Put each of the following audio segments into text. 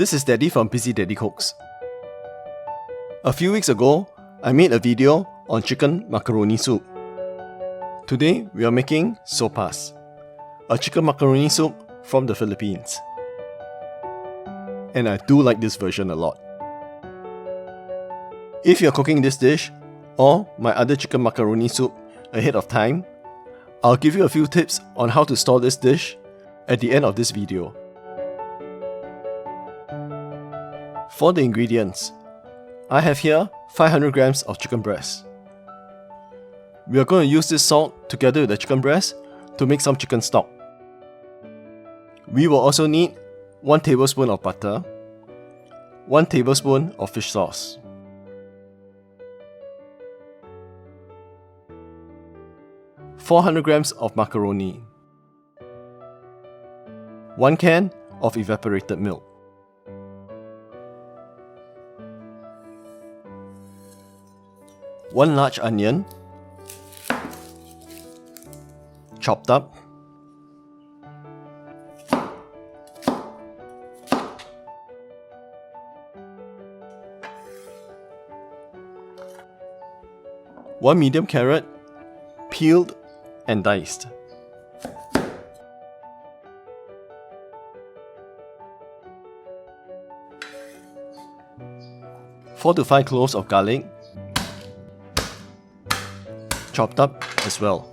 This is Daddy from Busy Daddy Cooks. A few weeks ago, I made a video on chicken macaroni soup. Today, we are making SOPAS, a chicken macaroni soup from the Philippines. And I do like this version a lot. If you're cooking this dish, or my other chicken macaroni soup ahead of time, I'll give you a few tips on how to store this dish at the end of this video. For the ingredients, I have here 500 grams of chicken breast. We are going to use this salt together with the chicken breast to make some chicken stock. We will also need 1 tablespoon of butter, 1 tablespoon of fish sauce, ,400 grams of macaroni, 1 can of evaporated milk, one large onion, chopped up, one medium carrot, peeled and diced, four to 5 cloves of garlic, chopped up as well.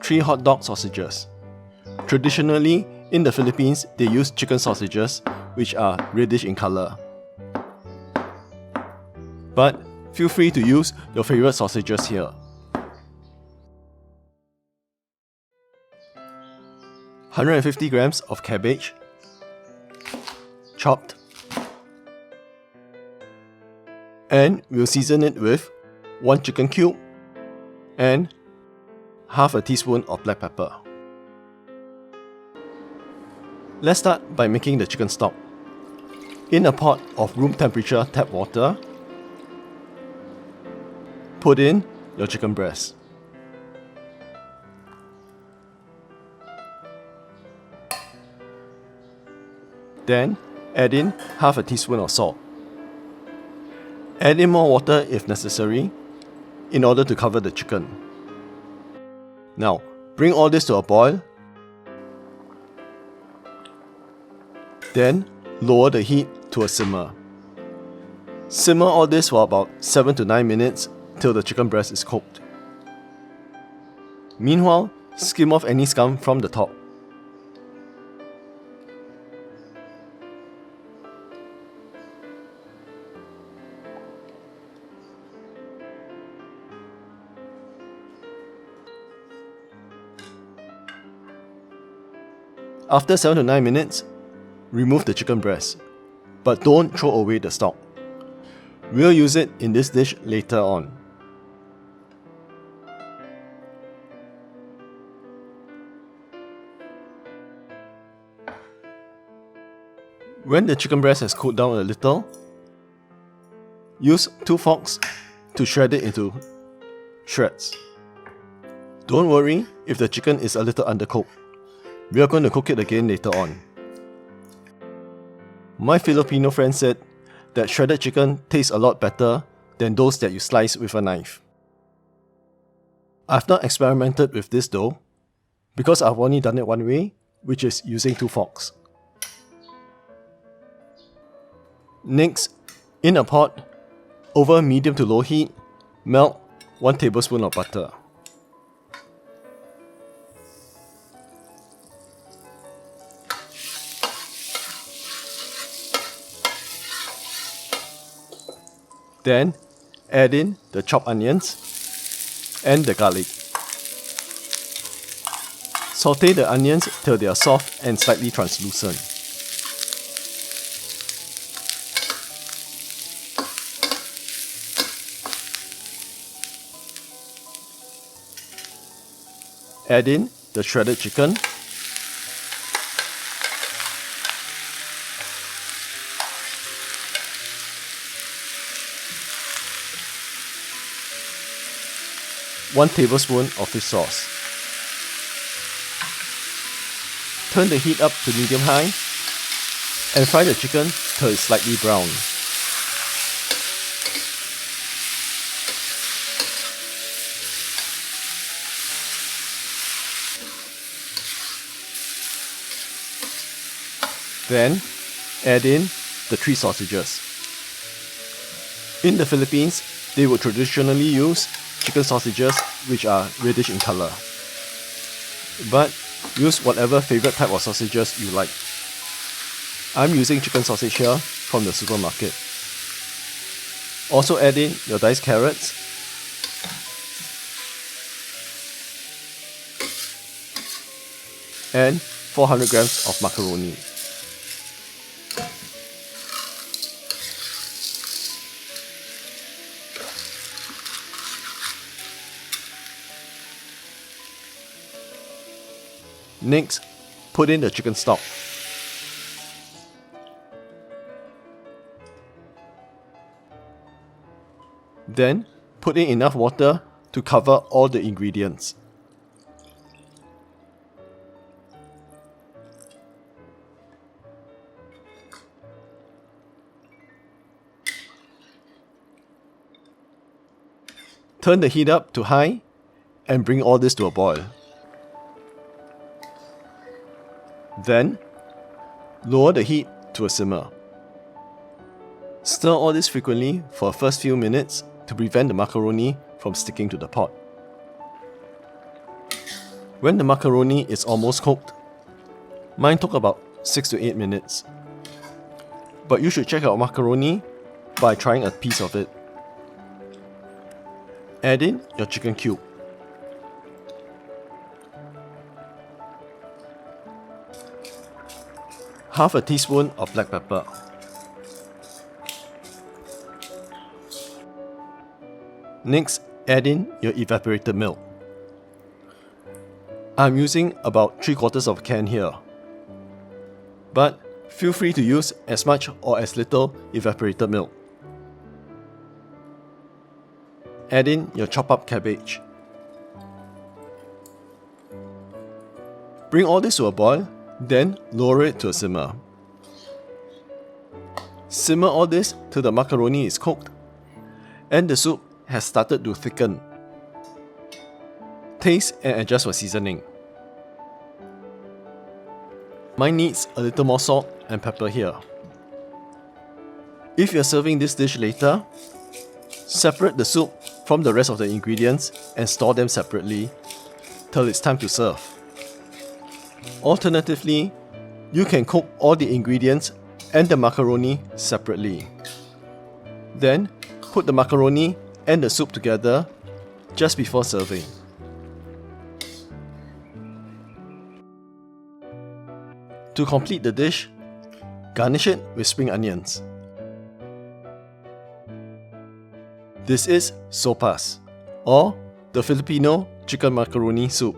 Three hot dog sausages. Traditionally, in the Philippines, they use chicken sausages, which are reddish in color. But feel free to use your favorite sausages here. 150 grams of cabbage, chopped, and we'll season it with 1 chicken cube and half a teaspoon of black pepper. Let's start by making the chicken stock. In a pot of room temperature tap water, put in your chicken breast. Then add in half a teaspoon of salt. Add in more water if necessary in order to cover the chicken. Now, bring all this to a boil. Then, lower the heat to a simmer. Simmer all this for about 7 to 9 minutes till the chicken breast is cooked. Meanwhile, skim off any scum from the top. After 7 to 9 minutes, remove the chicken breast, but don't throw away the stock. We'll use it in this dish later on. When the chicken breast has cooled down a little, use 2 forks to shred it into shreds. Don't worry if the chicken is a little undercooked. We are going to cook it again later on. My Filipino friend said that shredded chicken tastes a lot better than those that you slice with a knife. I've not experimented with this though, because I've only done it one way, which is using 2 forks. Next, in a pot, over medium to low heat, melt 1 tablespoon of butter. Then, add in the chopped onions and the garlic. Saute the onions till they are soft and slightly translucent. Add in the shredded chicken. 1 tablespoon of fish sauce. Turn the heat up to medium-high and fry the chicken till it's slightly brown. Then, add in the 3 sausages. In the Philippines, they would traditionally use chicken sausages which are reddish in color. But use whatever favorite type of sausages you like. I'm using chicken sausage here from the supermarket. Also add in your diced carrots, and 400 grams of macaroni. Next, put in the chicken stock. Then, put in enough water to cover all the ingredients. Turn the heat up to high and bring all this to a boil. Then, lower the heat to a simmer. Stir all this frequently for the first few minutes to prevent the macaroni from sticking to the pot. When the macaroni is almost cooked, mine took about 6 to 8 minutes. But you should check out macaroni by trying a piece of it. Add in your chicken cube. Half a teaspoon of black pepper. Next, add in your evaporated milk. I'm using about 3/4 of a can here. But feel free to use as much or as little evaporated milk. Add in your chopped up cabbage. Bring all this to a boil, then lower it to a simmer. Simmer all this till the macaroni is cooked and the soup has started to thicken. Taste and adjust for seasoning. Mine needs a little more salt and pepper here. If you're serving this dish later, separate the soup from the rest of the ingredients and store them separately till it's time to serve. Alternatively, you can cook all the ingredients and the macaroni separately. Then, put the macaroni and the soup together just before serving. To complete the dish, garnish it with spring onions. This is SOPAS, or the Filipino chicken macaroni soup.